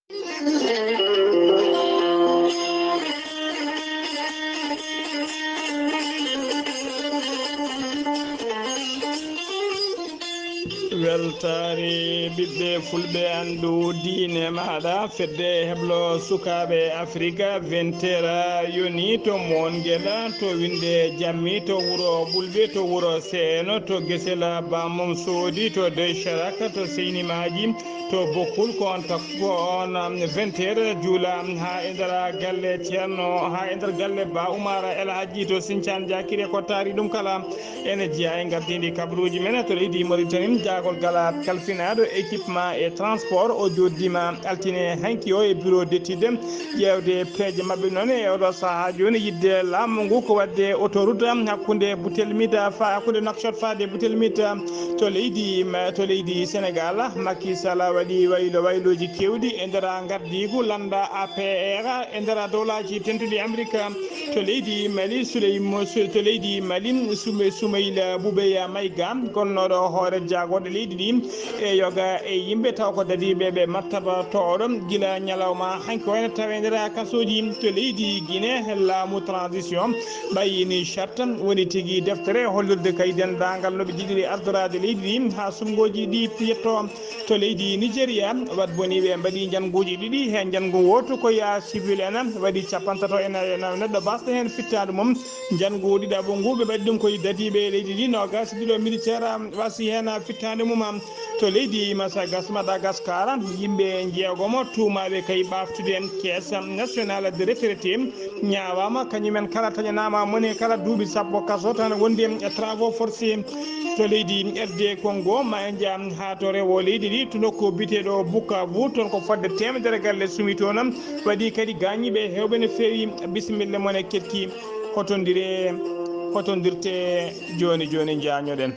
weltare ɓiɓɓe fulɓe andu diine maɗa fedde heblo sukaɓe afrique 20 yoni to monguela to winde jammi to wuuro ɓulɓe to wuuro seeno to guesela bamum soodi to de charaka to seynimaji to bokkul ko on takko on 20 juula ha e nder galle ceerno ha e nder galle ba oumara El Hadji to Sinthiane Diakire ko taari ɗum kala ene jeeya e gardidi kabaruji men to leydi Mauritanie jagol gala kalfinaɗo équipement et transport o joddima altine hanki o e bureau d'étude ƴewde peeje mabɓe noon e oɗo saaha joni yidde laamu ngu ko wadde autoroute hakkude Boutelmida fa hakkude Nouakchott fade Boutelmida to leydi Sénégal Macky Sall waɗi wayloji kewɗi e nder gardigu landa APR e nder dowlaji tentuɗi Amérique to leydi Mali to leydi Mali Soumaïla Boubeya Maïga gonnoɗo hoore jagoɗo leydi ɗi e yoga e yimɓe taw ko dadiɓeɓe martaba toɗo guila ñalawma hanki wayno tawe nder kasoji to leydi Guinée laamu transition ɓayini charte woni tigui deftere hollirde kay dendagal noɓe jiiɗiri ardorade leydi ɗi ha sumgoji ɗi yetto to leydi Nigéria wat boni ɓe mbaɗi janguji ɗiɗi hen jangu woto ko ya civil en waɗi capantato ene neɗɗo basɗo hen fittade mum jangu ɗiɗaɓo ngu ɓe mbaɗi ɗum koye dadiɓe leydi ɗi nogas ɗiɗo militaire wasi hen fittade mum to leydi Madagascar yimɓe jeegomo tumaɓe kay ɓaftude caisse nationale de retraité ñawama kañumen kala tañanama moni kala duuɓi sappo kaso tan wondi e travaux forcés to leydi RD Congo ma en jaa ha to rewo leydi ɗi to nokku biteɗo Bukavu toon ko fodde temedere galle sumi toon waɗi kadi gañiɓe hewɓe no fewi bisimilla moon e ketki hotodirte joni jañoɗen.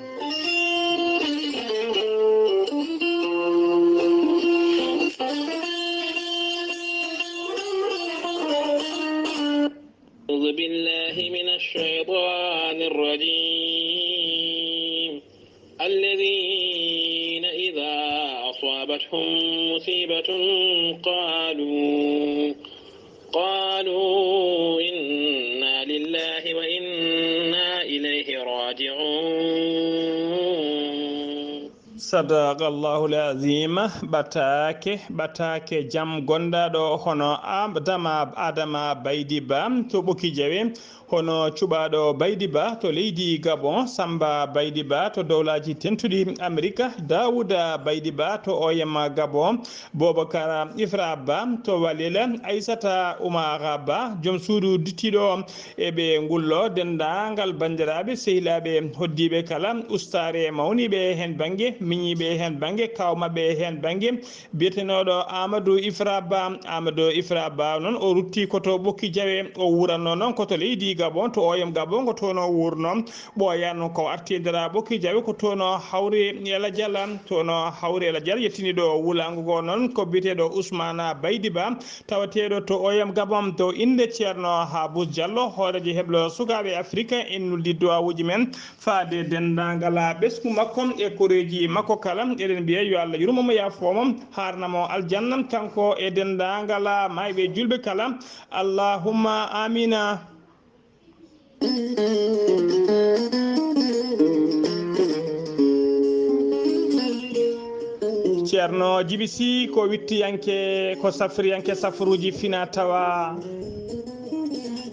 أعوذ بالله من الشيطان الرجيم الذين إذا أصابتهم مصيبة قالوا إنا لله وإنا إليه راجعون. صدق الله العظيم. batake jam gondaɗo hono adama baydi ba to ɓoki jawe hono cuɓaɗo baydi ba to leydi Gabon Samba baydi ba to dowlaji tentuɗi Amérique Dawuda baydi ba to oyema Gabon Boubacar Ifra ba to Walila Aissata Oumara ba joom suudu duttiɗo eɓe ngullo dendagal bandiraɓe sehilaɓe hoddiɓe kala ustare mawniɓe hen banggue miñiɓe hen banggue kawmaɓe hen banggue biyetenoɗo Amadou Ifra ba noon o rutti koto ɓokki jawe o wuranno noon koto leydi Gabon to oyem Gabon ko toon o wurno ɓoyan ko artidira ɓokki jawe ko toon o hawri Ela Diallo yettiniɗo wulango go noon ko biteɗo Ousmana Baydi Ba tawateɗo to oyem Gabon to inde ceerno Habous Diallo hoorejo heblo sukaɓe Afrique en nuldi duwawuji men faade dendagal ɓesgu makko e koreji makko kala eɗen mbiya yo Allah yurmomo yafomo harnamo aljanna kanko e dendagal mayɓe julɓe kala allahumma amina. ceerno Djiby Sy ko wittiyanke ko safriyanke safaruji fina tawa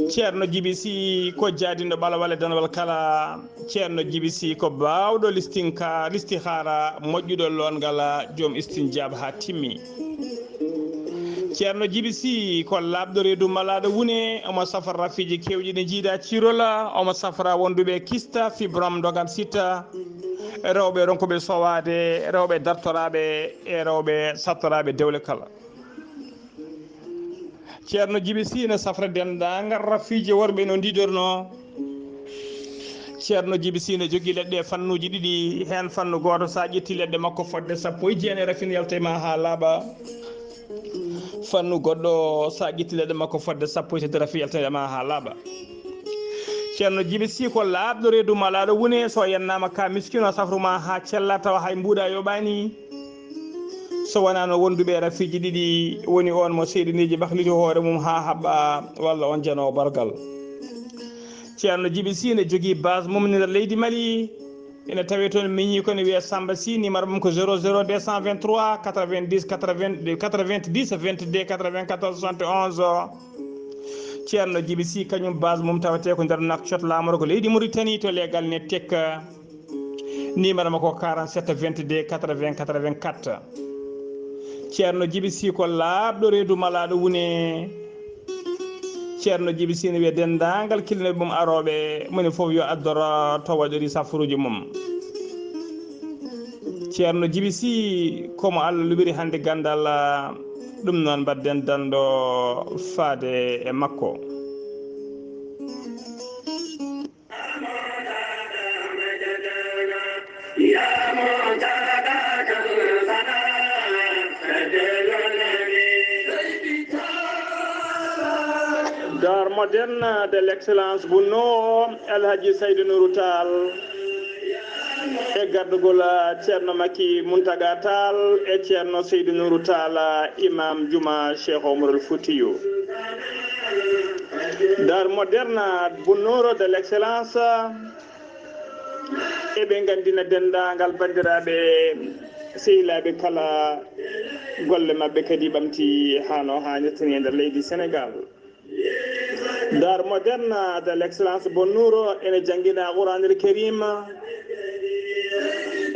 ceerno Djiby Sy ko jaadiɗo ɓalawal e danawal kala ceerno Djiby Sy ko bawɗo listihara moƴƴuɗo longal joom istinjaba ha timmi. ceerno Djiby Sy ko labɗo reedu malaɗo wune omo safara rafiji kewɗi ɗi jiiɗa cirola omo safara wonduɓe kista fibrom dogan sitta rewɓe ronkoɓe sowade rewɓe dartoraɓe e rewɓe sattoraɓe dewle kala. ceerno Djiby Sy ne safra dendagal rafiji worɓe no ndiɗorno. ceerno Djiby Sy ne jogui leɗɗe fannuji ɗiɗi hen fannu goto sa ƴetti leɗɗe makko fodde 19 rafin yaltema ha laaɓa fannu goɗɗo sa ƴetti leɗɗe makko fodde 17 rafi yaltema ha laaɓa. ceerno Djiby Sy ko labɗo reedu malaɗo wune so yennama ka miskino safruma ha cella tawa hay mbuɗa yoɓani so wonano wonduɓe rafiji ɗiɗi woni on mo seydiniji bahliti hoore mum ha haɓɓa walla on janowo bargal ceerno Djiby Sy ne jogui base mum ne nder leydi Mali ene tawi toon miñi kono wiye Samba Sy numéro mum ko 00 223 90 90 90 22 94 71 ceerno Djiby Sy kañum base mum tawate ko nder Nouakchott Lamoro ko leydi Mauritanie to legal ne tekka numéro makko 47 22 80 84 ceerno Djiby Sy ko laaɓɗo reedu malaɗo wune ceerno Djiby Sy ne wiye dendagal kilneɓe mum aroɓe moni foof yo addoro to waɗori safaruji mum ceerno Djiby Sy komo Allah luɓiri hande gandal ɗum noon mbadden danɗo faade e makko Dar moderne de l'excellence Bunno El Hadji Seydou Nourou Tall e gardugol ceerno Makki Muntaga Tall e ceerno Seydou Nourou Tall imam Juma Cheikh Omarul Foutiyou Dar moderne Bunno de l'excellence e ɓe gandina dendagal bandiraɓe sehilaɓe kala golle mabɓe kadi ɓamti hano hannirtani e nder leydi Sénégal Dar moderne de l'excellence Bonnouro ene jangguina Qouranul Karim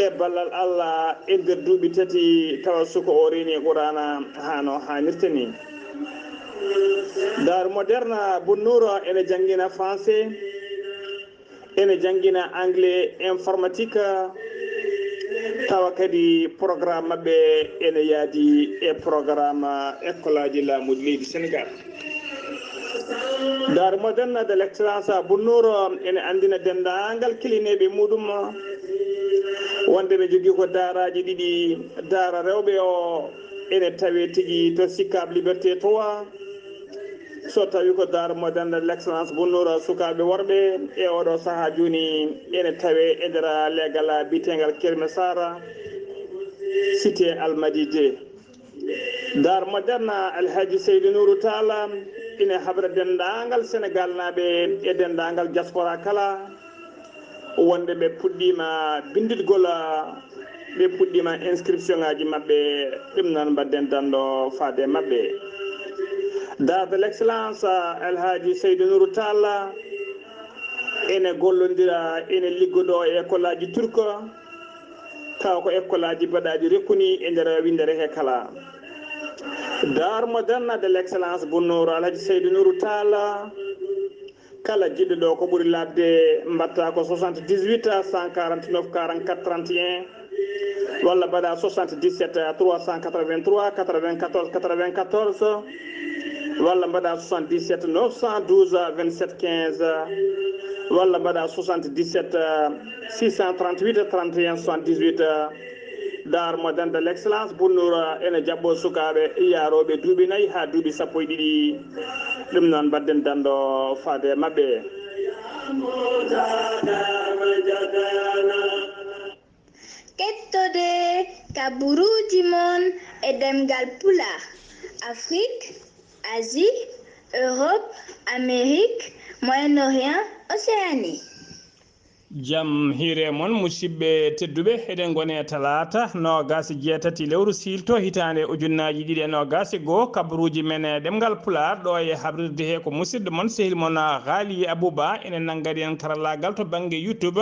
e ballal Allah e nder duuɓi tati tawa suko o reeni Qur'ana hano hannirtani Dar moderne Bonnouro ene jangguina français ene jangguina anglais informatique tawa kadi programme mabɓe ene yaadi e programme école aji laamuɗi leydi Sénégal Dar moderne de l'excellence Bonnouro ene andina dendagal kilineɓe muɗum wonde ɓe jogui ko daaraji ɗiɗi daara rewɓe o ene tawe tigui to Sicap Liberté 3 so tawi ko daara moderne de l'excellence Bonnouro sukaɓe worɓe e oɗo saaha joni ene tawe e nder leegal bitegal Kerme Sara cité Almadi 2 Dar moderne Alhaji Seydou Nourou Tall ine haɓra dendagal Sénégal naɓe e dendagal diaspora kala wonde ɓe puɗɗima bindidgol ɓe puɗɗima inscription ngaji mabɓe ɗum noon mbadden danɗo faade mabɓe Dar de l'excellence Alhaji Seydou Nourou Tall ene gollodira ene liggoɗo e école aji turque taw ko école aji baɗaɗi rekkuni e nder windere he kala Dar moderne de l'excellence Bonnouro Alhaji Seydou Nourou Tall kala jiɗɗo ɗo ko ɓuuri labde mbatta ko 78 149 44 31 walla mbaɗa 77 383 94 94 walla mbaɗa 77 912 27 15 walla mbaɗa 77 638 31 78 Dar moderne de l'excellence Bonnouro ene jabbo sukaɓe yaroɓe duuɓi 4 ha duuɓi 12 ɗum noon mbadden danɗo faade mabɓe kettode kaburuji mon e demgal pulaar Afrique Asie Europe Amérique Moyen-Orient Océanie Jam hiire mon musidɓe tedduɓe eɗen gone talata nogasi jeetati lewru silto hitande ujunnaji ɗiɗi e nogasi goho kabaruji men ɗemgal pular ɗo e habrirde he ko musidɗo moon sehil moon Ghali Abouba enen nanggadi en karallagal to banggue YouTube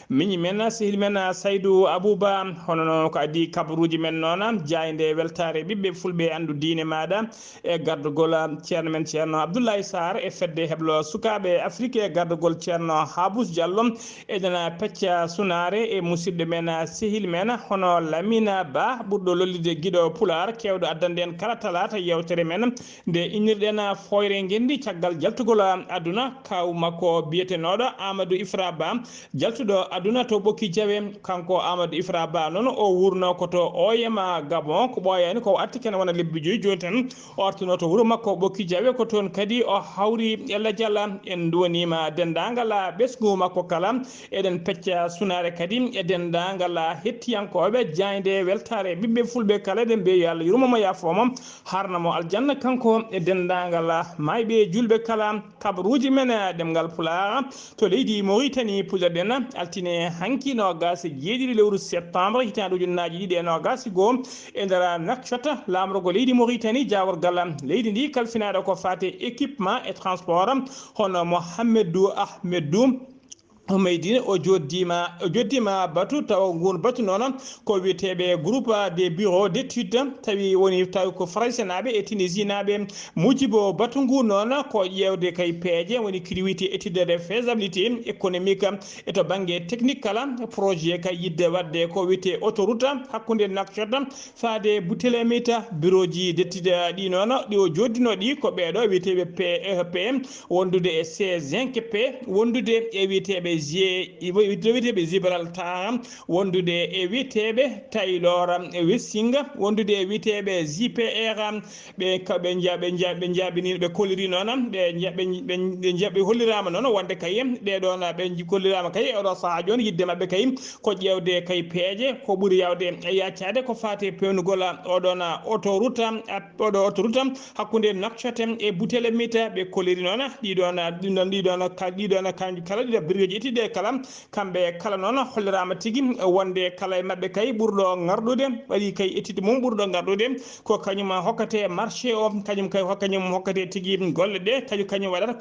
miñi men sehil men Saydou Abouba hono noon ko adi kabaruji men noon jayde weltare ɓiɓɓe fulɓe andu diine maɗa e gardugol ceerno men ceerno Abdoulaye Sarr e fedde heblo sukaɓe Afrique e gardugol ceerno Habous Diallo eɗen pecca sunare e musidɗo men sehil men hono Lamina Ba ɓurɗo lollide guiɗo pular kewɗo addande en kala talata yewtere men nde innirɗen foyre gendi caggal jaltugol aduna kaw makko biyetenoɗo Amadou Ifra Ba jaltuɗo aduna to ɓokki jawe kanko Amadou Ifra Ba noon o wurno koto oyema Gabon ko ɓoyani ko atti kene wona lebbi joyi joni tan o artuno to wuuro makko ɓokki jawe ko toon kadi o hawri e ladial en duwanima dendagal ɓesgu makko kala eden pecca sunare kadi eden dangala hettiyankoɓe jayde weltare ɓiɓɓe fulɓe kala eden be yalla yurmoma yafomam harnamo aljanna kanko e dendangala mayɓe julɓe kala kabaruji men demgal pulaar to leydi Mauritanie pulerɗen altine hankino gasi jeeɗiɗi lewru septembre hitande ujunnaji ɗiɗi e nogasi goo e nder nakshata lamrogo leydi Mauritanie jaworgal leydi ndi kalfinaɗo ko fate équipement et transport hono Mohamedou Ahmedou Meydine o joddima batu taw ngun batu noon ko witeɓe groupe des bureaux d'études tawi woni tawi ko français naɓe e Tunisie naɓe mujibo batu ngu noon ko ƴewde kay peeje woni kiri wite étude de faisabilité économique e to banggue technique kala projet kay yidde wadde ko wite autoroute hakkude Nouakchott faade Boutelemita bureau ji d'étude ɗi noon ɗi o joddino ɗi ko ɓeɗo witeɓe PEP wondude e C5P wondude e witeɓe witeɓe Gibraltar wondude e witeɓe Taylor Wessing wondude e witeɓe JPR ɓe jaabini ɓe kolliri noon ɓe hollirama noon wonde kay ɗeɗon ɓe kollirama kay oɗo saaha joni yidde mabɓe kay ko ƴewde kay peeje ko ɓuuri yawde yaccade ko fate pewnugol oɗon autoroute hakkude Nouakchott e Boutelemita ɓe kolliri noon ɗiɗon kala ɗiɗo birgeji étude kala kamɓe kala noon hollirama tigui wonde kala e mabɓe kay ɓurɗo garɗude waɗi kay étude mum ɓurɗo garɗude ko kañum hokkate marché o kañum hokkate tigui golle ɗe kañum waɗata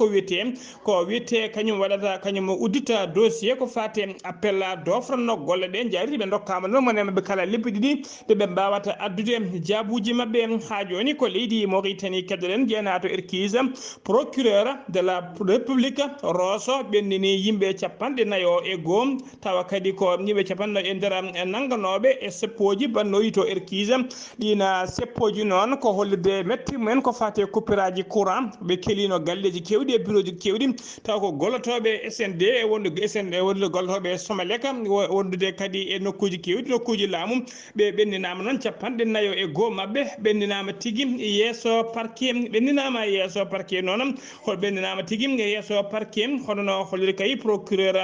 ko wiyete kañum waɗata kañum uddita dossier ko fate appel d'offre no golle ɗe jaari ɓe dokkama noon mone mabɓe kala lebbi ɗiɗi ɓe mbawata addude jaabuji mabɓe ha joni ko leydi Mauritanie keddoɗen jeenato Erkise procureur de la république Rosso ɓennini yimɓe capanɗe nayo e goom tawa kadi ko yimɓe capanɗe e nder nangganoɓe e seppoji bannoyi to Erkise ɗina seppoji noon ko hollirde metti mumen ko fate coupuraji courant ɓe kelino galleji kewɗi e bureau ji kewɗi taw ko gollotoɓe SND e wondude gollotoɓe Somelec wondude kadi e nokkuji kewɗi nokkuji laamu ɓe ɓenninama noon capanɗe nayo e goho mabɓe ɓenninama tigui yesso parquet noon hol ɓenninama tigui yesso parquet honono holliri kay procureur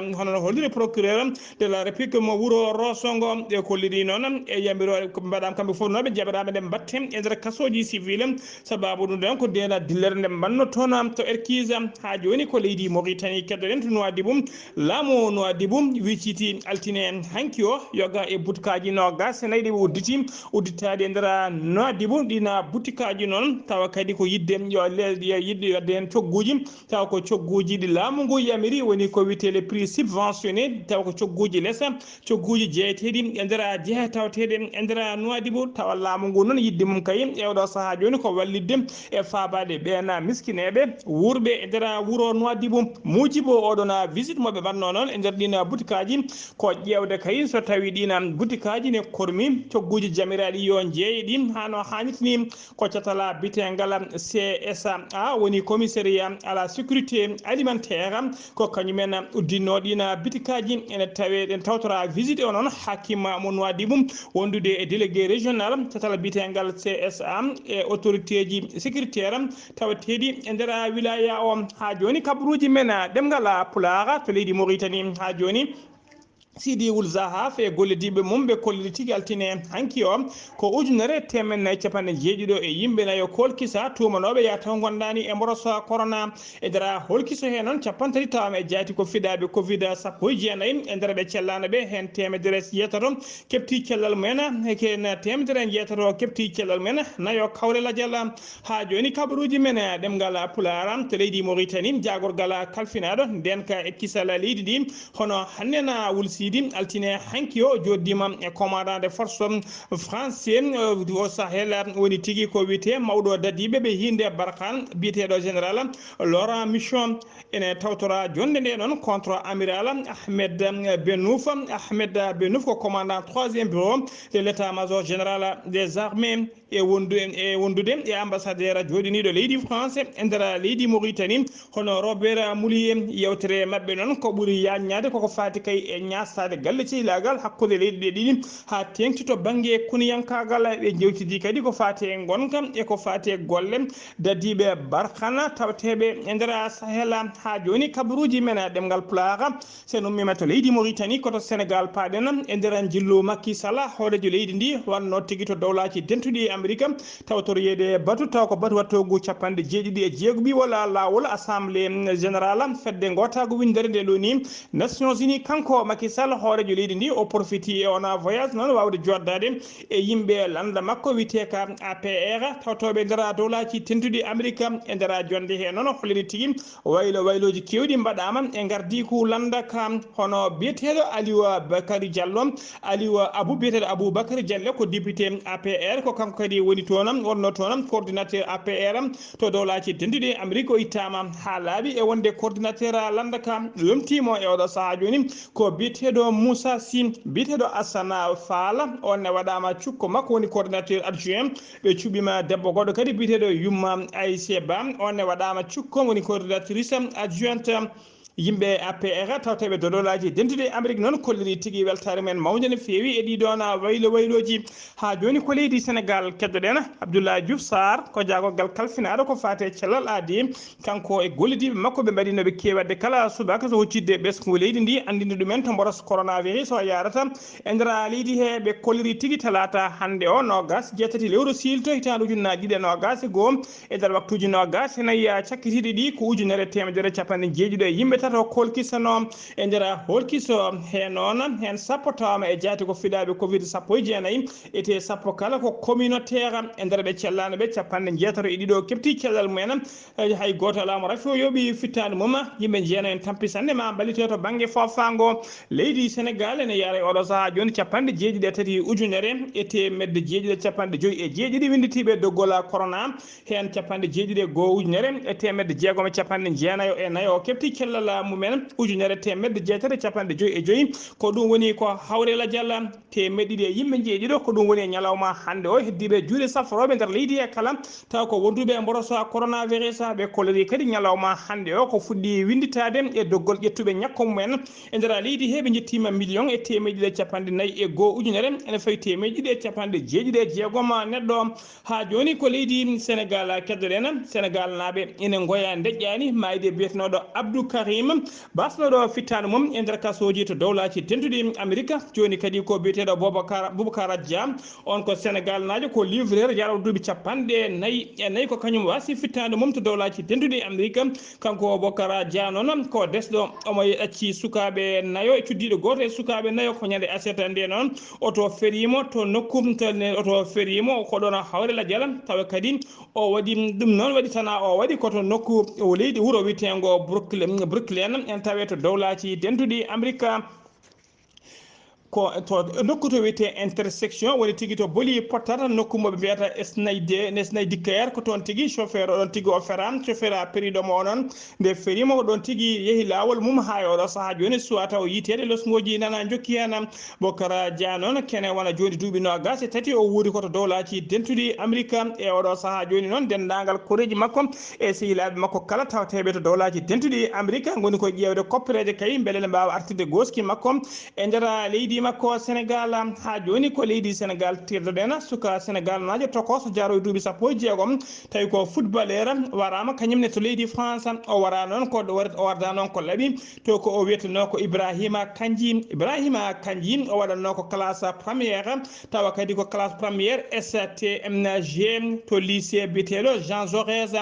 de la république mo wuuro Rosongo e kolliri noon e yamirore mbaɗam kamɓe foof noon ɓe jaɓiraɓe nde batte e nder kasoji civil sababu ɗum ɗon ko dena dillere nde mbanno toon to Erkise ha joni ko leydi Mauritanie keddoɗen to Nouadhibou laamu Nouadhibou wicciti altine hanki o yoga e butikaji nogas e nayyi ɗiɓe udditade e nder Nouadhibou ɗina butikaji noon tawa kadi ko yidde yidde wadde hen cogguji tawa ko cogguji ɗi laamu ngu yamiri woni ko wiyete les prix subventionnés tawa ko cogguji lesa cogguji jeeyateɗi e nder jeeha tawateɗe e nder Nouadhibou tawa laamu ngu noon yidde mum kay e oɗo saaha joni ko wallidde e fabade ɓen miskineɓe wurɓe e nder wuuro Nouadhibou mujibo oɗon visite moɓe mbanno noon e nder ɗin butikaji ko ƴewde kay so tawi ɗin butikaji ne kormi cogguji jamiraɗi yo jeeye ɗi hano hannitini ko catala bitegal CSA woni commissariat à la sécurité alimentaire ko kañumen uddinno ɗina bitikaji ene tawe ɗen tawtora visite o noon hakkima mo Nouadhibou wondude e délégué régional catala bitegal CSA e autorité ji sécuritaire tawateɗi e nder wilaya o ha joni kabaruji men ɗemgal pulaar to leydi Mauritanie ha joni Sidi Wul Zahaf e gollediɓe mum ɓe kolliri tigui altine hanki o ko ujunere temennayyi capanɗe jeeɗiɗo e yimɓe nayo kolkisa tumanoɓe yataw gondani e mboroso corona e nder holkiso he noon capantati tawama e jaati ko fiɗaɓe covid 19 e nder ɓe cellano ɓe hen temedere jeetato kepti cellal mumen ken temedere jeetato kepti cellal mumen nayo kawle ladial ha joni kabaruji men ɗemgal pulaar to leydi Mauritanie jagorgal kalfinaɗo ndenka e kisal leydi ɗi hono hannena wulsi altine hanki o joddima e commandant de force français o Sahel woni tigui ko wiyete mawɗo dadiɓe ɓe hinde Barkhane biyeteɗo général Laurent Mission ene tawtora jonde nde noon contre amiral Ahmed Benouf ko commandant 3e bureau de l'état major général des armées wondude e ambassadeur joɗiniɗo leydi France e nder leydi Mauritanie hono Robert Moulier yewtere mabɓe noon ko ɓuuri yajñade koko fati kay e ñastade galle cehilagal hakkude leydi ɗe ɗiɗi ha tengti to banggue kuniyankagal ɓe jewtidi kadi ko fati e gonka e ko fati e golle dadiɓe barkana tawteɓe e nder Sahel ha joni kabaruji men ɗemgal Pulaar sen ummima to leydi Mauritanie koto Sénégal paɗen e nder jillu Macky Sall horejo leydi ndi wanno tigui to dowlaji dentuɗi Amérique taw toriyede batu taw ko batu wattogu jeeɗiɗi wala lawol assemblée générale fedde gotago windere nde loni Nations Unies kanko Macky Sall horejo leydi ndi o profiti e ona voyage noon wawde joddade e yimɓe landa makko witeka APR tawtoɓe nder dowlaji tentuɗi Amérique e nder jonde he noon holliri tigui wayloji kewɗi mbaɗama e gardi ku landa kam hono biyeteɗo Aliou Bakary Diallo biyeteɗo Aboubacry Diallo ko député APR ko kanko kadi woni toon wonno toon coordinateur APR to dowlaji denduɗi Amérique o ittama ha laaɓi e wonde coordinateur landa kam lomtimo e oɗo saaha joni ko biyeteɗo Moussa Sy biyeteɗo Assana Fall on ne waɗama cukko makko woni coordinateur adjoint ɓe cuɓima debbo goɗɗo kadi biyeteɗo Yumma Aissé Ba on ne waɗama cukko woni coordinatrice adjointe yimɓe APR tawteɓe dodolaji dentude Amérique noon kolliri tigui weltare men mawde no fewi e ɗiɗon wayloji ha joni ko leydi Sénégal keddoɗen Abdoulaye Diouf Sarr ko jagogal kalfinaɗo ko fate cellal aadi kanko e gollidiɓe makko ɓe mbaɗi noɓe kewatde kala subaka so huccidde ɓesgu leydi ndi andinde ɗumen to mboros coronavirus o yarata e nder leydi he ɓe kolliri tigui talata hande o nogas jeetati lewru silto hitande ujunnaje ɗiɗi e nogas e goho e nder waktuji nogas nayyi cakkitiɗi ɗi ko ujunere temedere capanɗe jeeɗiɗo e yimɓe to kolkisano e nder holkiso he noon hen sappo tawama e jaati ko fiɗaɓe Covid 19 ete sappo kala ko communautaire e nder ɓe cellano ɓe capanɗe jeetato e ɗiɗo kefti cellal mumen hay goto alamo rafi o yooɓi fittade mum yimɓe jeena en tampisande ma ballite to banggue fofango leydi Sénégal ene yaara e oɗo saaha joni capanɗe jeeɗiɗi e tati ujunere e temedde jeeɗiɗi capanɗe joyyi e jeeɗiɗi winditiɓe doggol corona hen capanɗe jeeɗiɗi e goho ujunere e temedde jeegom e capanɗe jeenayo e naayo o kefti cellal mumen ujunere temedde jeetati capanɗe joyyi e joyyi ko ɗum woni ko hawrela dialla temedde ɗiɗi e yimɓe jeeɗiɗo ko ɗum woni e ñalawma hande o heddiɓe juuɗe saforoɓe nder leydi e kala taw ko wonduɓe e mborosa coronavirus ɓe kollori kadi ñalawma hande o ko fuɗɗi winditade e doggol ƴettuɓe ñakko mumen e nder leydi he ɓe jettima million e temedde ɗiɗi e capanɗe nayyi e goho ujunere ene fayi temedde ɗiɗi e capanɗe jeeɗiɗi e jeegom neɗɗo ha joni ko leydi Sénégal keddoɗen Sénégal naaɓe ene goya deƴƴani mayde biyetenoɗo Abdou Karim basnoɗo fittade mum e nder kasoji to dowlaji tentuɗi Amérique joni kadi ko biyeteɗo Boubacar Dia on ko Sénégal najo ko livreur jaraw duuɓi capanɗe nayyi e nayyi ko kañum wasi fittade mum to dowlaji tentuɗi Amérique kanko Boubacar Dia noon ko desɗo omo ɗacci sukaɓe nayo e cuddiɗo goto e sukaɓe nayo ko ñande aset nde noon oto ferimo to nokku oto ferimo ko ɗon hawrela diala tawa kadi o waɗi ɗum noon waɗi tana o waɗi koto nokku leydi wuuro witego Brooklyn en tawe to dowlaji dentuɗi Amérique ko to nokku to wiyete intersection woni tigui to booli pottata nokku moɓe mbiyata Esnayde Caire ko toon tigui chauffeur oɗon tigui o feram chauffeur a periɗomo o noon nde ferima ko ɗon tigui yeehi lawol mum ha e oɗo saaha joni suwa taw yitede losgoji nana jokki hen Boubacar Dia noon kene wona joni duuɓi nogas e tati o wuuri koto dowlaji dentuɗi Amérique e oɗo saaha joni noon dendagal koreji makko e sehilaɓe makko kala tawteɓe to dowlaji dentuɗi Amérique goni koye ƴewde koppereje kay beele ne mbawa artirde goski makko e nder leydi makko Sénégal ha joni ko leydi Sénégal tirdoɗen suka Sénégal najo tokos jaro duuɓi sappo e jeegom tawi ko footballeur warama kañumne to leydi France o wara noon ko o warda noon ko laaɓi to ko o wiyeteno ko Ibrahima Kandji o waɗanno ko classe première tawa kadi ko classe première STMG to lycée biteɗo Jean Jaurès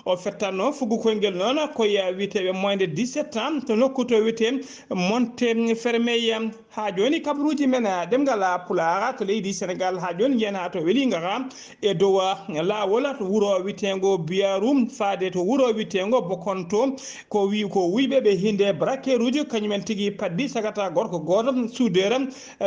o fettanno fuggu koyngel noon koye witeɓe moins de 17 ans to nokku to wiyete Montefermeil ha joni kabaruji men ɗemgal Pulaar to leydi Sénégal ha joni jen ha to Welingara e dow lawol to wuuro witego Biyarum faade to wuuro witego Bokonto ko wuyɓe ɓe hinde braquer uji kañumen tigui paddi sagata gorko goto soudeur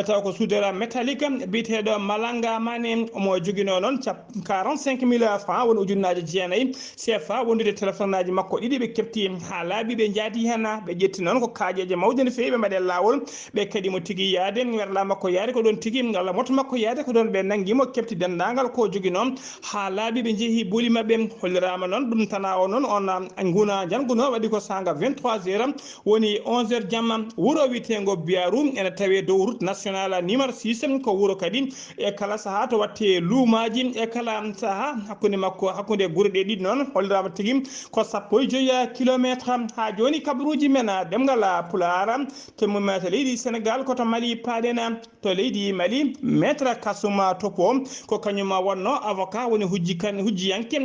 taw ko soudeur métallique biteɗo Malanga Mané omo joguino noon 45 000 francs woni ujunnaje jeenayyi CFA wondude téléphone aji makko ɗiɗi ɓe kefti ha laaɓi ɓe jaati hen ɓe ƴetti noon ko kaaƴeje mawde no fewi ɓe mbaɗe lawol ɓe kadi mo tigui yaade werla makko yaade ko don tigi Allah moto makko yaade ko don be nangimo kepti dendangal ko jogi non ha laabi be jehi boli mabbe hollirama non dum tana o non on nguna janguno wadi ko sanga 23h woni 11h jamma wuro witengo biarum ene tawe dow route nationale numéro 6 ko wuro kadi e kala saha to watte luumaji e kala saha hakkunde makko hakkunde gurde didi non hollirama tigi ko sappo joya kilometre ha joni kabruji mena demgala pulara to mumata leydi Sénégal ko to Mali padena to leydi Mali maître Kasuma Topo ko kanyuma wonno avocat woni hujji yanke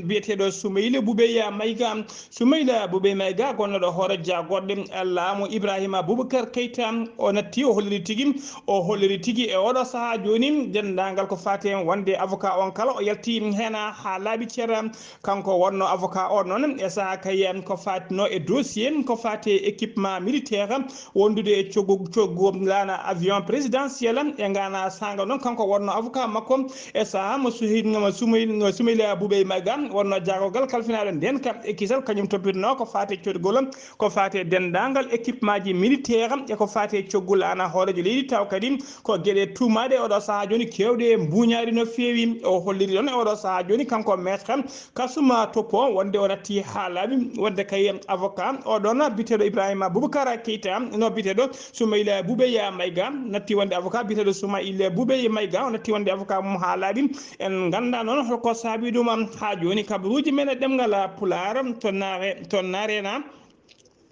biyetedo Soumaïla Boubeya Maïga Soumaïla Boubeya Maïga gonnodo hoore jagorde laamu Ibrahima Boubacar Keita o natti o holliri tigi e odo saha joni dendangal ko fate wonde avocat on kala o yalti hena ha laabi cera kanko wonno avocat o non e saha kay ko fatino e dossier ko fate équipement militaire wondude e coggu lana avion présidentiel e ngana sanga non kanko wonno avocat makko e saha mo Soumaïla Boubeya Maïga wonno jagogal kalfinade den kam e kisal kanyum toppitno ko fate codgol ko fate dendangal équipement ji militaire e ko fate coggul ana hoorejo leydi taw kadi ko gueɗe tumade oɗo saha joni kewde mbuñari no fewi o holliri ɗon e oɗo saha joni kanko maître Kasuma Topo wonde o natti ha laaɓi wonde kay avocat oɗon biteɗo Ibrahima Boubacar Keita no biteɗo Soumaïla Boubeya Maïga natti wonde avocat biteɗo Soumaïla Boubeya Maïga o natti wonde avocat mum ha laaɓi en ganda noon holko saabi ɗum ha joni kabaruji men e ɗemgal Pulaar to narena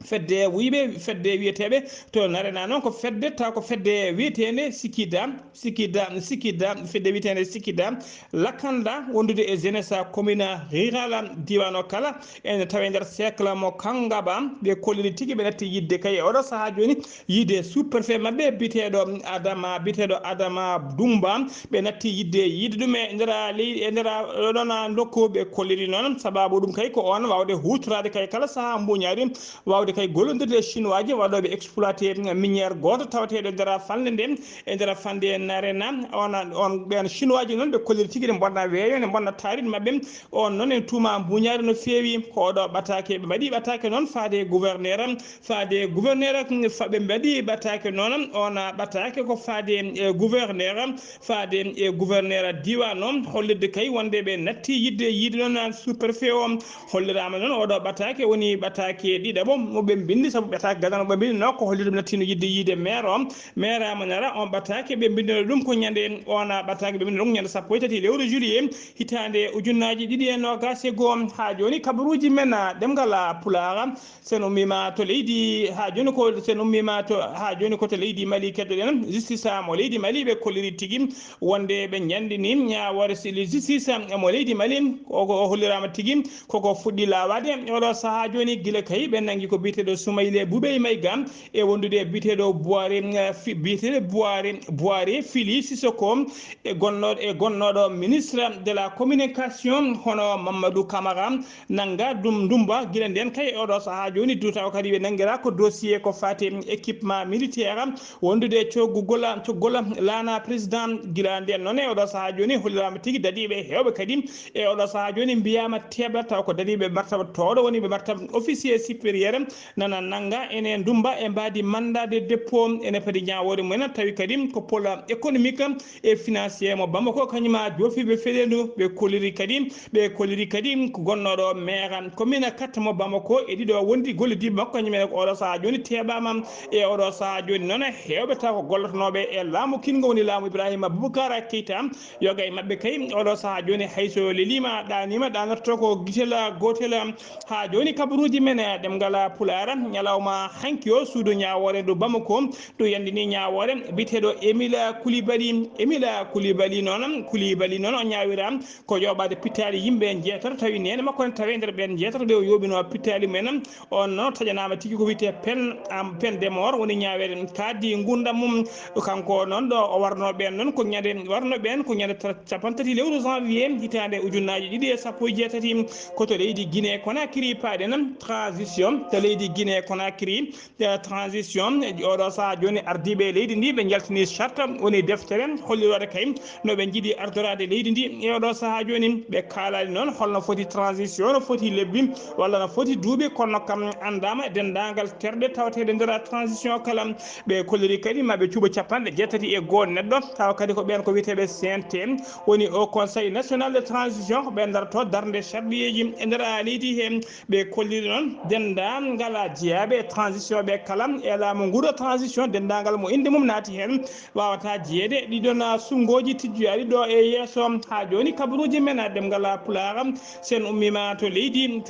fedde wiibe fedde wieteɓe to narena noon ko fedde taw ko fedde wietende sikida fedde wietende sikida lakanda wondude e jeunesse commune rurale diwano kala en tawe nder cercle mo kangaba ɓe kolliri tigui ɓe natti yidde kay oɗo saaha joni yide sous préfet mabɓe biteɗo adama dumba ɓe natti yidde ɗum e ndera leydi e ndera ɗon nokku ɓe kolliri noon sababu ɗum kay ko on wawde hutorade kay kala saaha mbuñari wawde kay gollodirde chinois ji waɗoɓe exploité miniére goto tawateɗo ndera fande nden e ndera fande narena on ɓen chinois ji noon ɓe kolliri tigui ɗe bonna weeyo ne bonna taariɗ mabɓe on noon en tuma mbuñari no fewi ko oɗo ɓatake ɓe mbaɗi ɓatake noon faade gouverneur ɓe mbaɗi ɓatake noon on ɓatake ko faade gouverneur diwan noon hollirde kay wonde ɓe natti yiide noon sous préfet o hollirama noon oɗo ɓatake woni ɓatake ɗiɗaɓo moɓe bindi sabu ɓetake gadano ɓe bindi no ko hollirde ɗum nattino yiide maire o maire amanara on ɓatake ɓe bindino ɗum ko ñande on ɓatake ɓe bindino ɗum ñande sappo e tati lewru juillet hitande ujunnaji ɗiɗi e nogas e goho ha joni kabaruji men ɗemgal Pulaar sen ummima to leydi ha joni ko to leydi Mali keddoɗen justice mo leydi Mali ɓe kolliri tigui wonde ɓe ñandini ñawore justice mo leydi Mali o hollirama tigui koko fuɗɗi lawade oɗo saaha joni guila kay ɓe nangui ko biteɗo Soumaïla Boubeya Maïga e wondude biteɗo Boiré Fili Sissoko e gonnoɗo ministre de la communication hono Mamadou Camara nanga dumba guila nden kay oɗo saaha joni dutaw kadi ɓe nanguira ko dossier ko fate équipement militaire wondude coggol lana président guila nden noon e oɗo saaha joni hollirama tigui dadiɓe hewɓe kadi e oɗo saaha joni mbiyama teɓla taw ko dadiɓe martaba towɗo woni ɓe martaba officier supérieur nana nanga ene dumba e mbadi mandat de dépôt ene padi ñawore mumen tawi kadi ko pôle économique et financier mo Bamako kañuma jofiɓe feɗendu ɓe kolliri kadi ko gonnoɗo maire commune 4 mo Bamako e ɗiɗo wondi gollidiɓe makko kañumen ko oɗo saaha joni teɓama e oɗo saaha joni noon hewɓe taw ko gollotonoɓe e laamu kingo woni laamu Ibrahima Boubacar Keita yoga e mabɓe kay oɗo saaha joni hayso lelima ɗanotto ko guitela gotel ha joni kabaruji men ɗemgal Pulaar ñalawma hanki o suudu ñawore do Bamako ɗo yandini ñawore biteɗo Emila Koulibaly noon o ñawira ko yoɓade pittali yimɓe jeetato tawi nene makko ne tawe nder ɓen jeetato ɓe o yoɓino pittali mumen on noon taƴanama tigui ko wiyete peine de mort woni ñawere kaddi gurdam mum kanko noon ɗo o warno ɓen noon ko ñande capan tati lewru janvier hitande ujunnaji ɗiɗi e sappo e jeetati koto leydi Guinée Conakry paade noon transition to leydi Guinée Conakry transition oɗo saha joni ardiɓe leydi ndi ɓe jaltini charte woni deftere hollirode kay no ɓe jiiɗi ardorade leydi ndi e oɗo saha joni ɓe kalali noon holno foti transition no foti lebbi walla no foti duuɓi kono kam andama dendagal terɗe tawatede nder transition kala ɓe kolliri kadi maɓe cuuɓa 61 neɗɗo tawa kadi ko ɓen ko wiyeteɓe CNT woni au conseil national de transition ɓe darto darde sharɗiyeji e nder leydi he ɓe kolliri noon dendagal jeeyaɓe transition ɓe kala e laamu nguɗo transition dendagal mo inde mum naati hen wawata jeeyede ɗiɗon sungoji tijjoyaɗi ɗo e yeeso ha joni kabaruji men demgal Pulaar sen ummima to leydi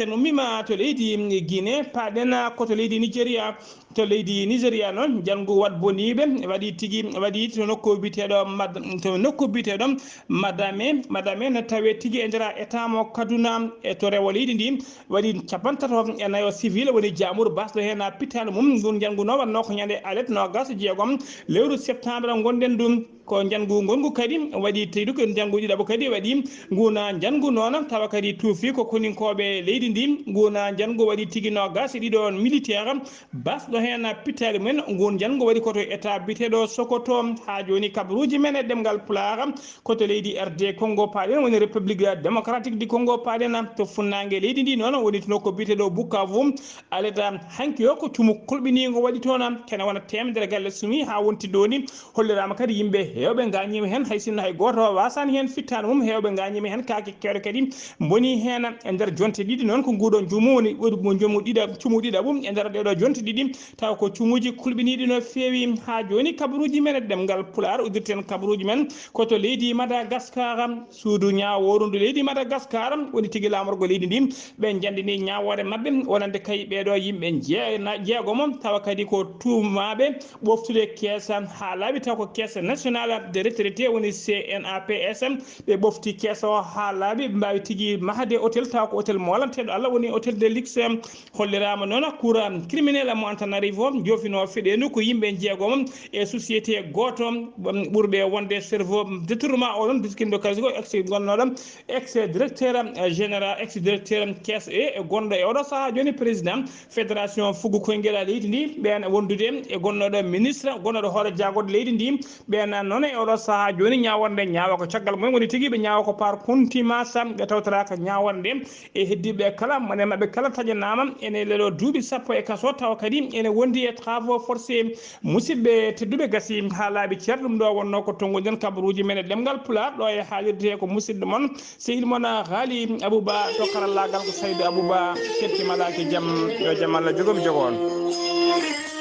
Guinée paɗen koto leydi Nigéria to leydi Nigéria noon janggo wat boniɓe waɗi tigui waɗi to nokku biteɗo madame ne tawe tigui e nder état mo Kaduna e to rewo leydi ndi waɗi 54 civil woni jamour basɗo hen pittano mum ɗum jangguno wanno ko ñande alet no gas jeegom lewru septembre gonɗen ɗum ko jangu gongu kadi waɗi teydu ko jangu ɗiɗaɓo kadi waɗi guna jangu noon tawa kadi tuufi ko koninkoɓe leydi ndi guna jangu waɗi tigui no gas ɗiɗo militaire basɗo hen pittali mumen gun jangu waɗi koto état biteɗo Sokoto ha joni kabaruji men e ɗemgal Pulaar koto leydi RD Congo paɗen woni république démocratique du Congo paɗen to funnague leydi ndi noon woni to nokko biteɗo Bukavu aleta hanki o ko tumu kolɓinigo waɗi toon kene wona temedere galle sumi ha wonti doni hollirama kadi yimɓe hewɓe gañima hen hay sinno hay goto wasani hen fittano mum hewɓe gañima hen kake kewɗe kadi boni hen e nder jonte ɗiɗi noon ko nguɗon juumu woni mo joomu cumu ɗiɗaɓum e nder ɗeɗo jonte ɗiɗi taw ko cumuji kulɓiniɗi no feewi ha joni kabaruji men e ɗemgal Pulaar uddirten kabaruji men koto leydi Madagascar suudu ñaworundu leydi Madagascar woni tigui lamorgo leydi ndi ɓe jandini ñawore mabɓe wonande kay ɓeɗo yimɓe jeegomo tawa kadi ko tumaɓe ɓoftude keesa ha laaɓi taw ko caisse national de retraité woni CNAPS ɓe ɓofti keesa o ha laaɓi ɓe mbawi tigui mahde hôtel taw ko hôtel molanteɗo Allah woni hôtel de luxe hollirama noon cour criminel mo Antananarivo jofino feɗendu ko yimɓe jeegomo e société goto ɓurɓe wonde cerveau détournement oɗon biskindo kasigo ex gonnoɗo ex directeur général ex directeur caisse e gonɗo e oɗo saaha joni président fédération fuggu koynguel leydi ndi ɓen wondude e gonnoɗo ministre gonnoɗo hoore jagode leydi ndi ɓen noon e oɗo saaha joni ñawonde ñaawa ko caggal mumen woni tigui ɓe ñaawa ko par contumace ɓe tawtoraka ñawonde e heddiɓe kala mone mabɓe kala taƴanama ene leelo duuɓi sappo e kaso tawa kadi ene wondi e travaux forcé musidɓe tedduɓe gasi ha laaɓi ceer ɗum ɗo wonno ko tongoɗen kabaruji men e ɗemgal Pulaar ɗo e haalirde ko musidɗo moon sehil moon Haali Abouba to karallagal ko Saydou Abouba kettimalaki jaam yo jaam Allah jogomi jogo on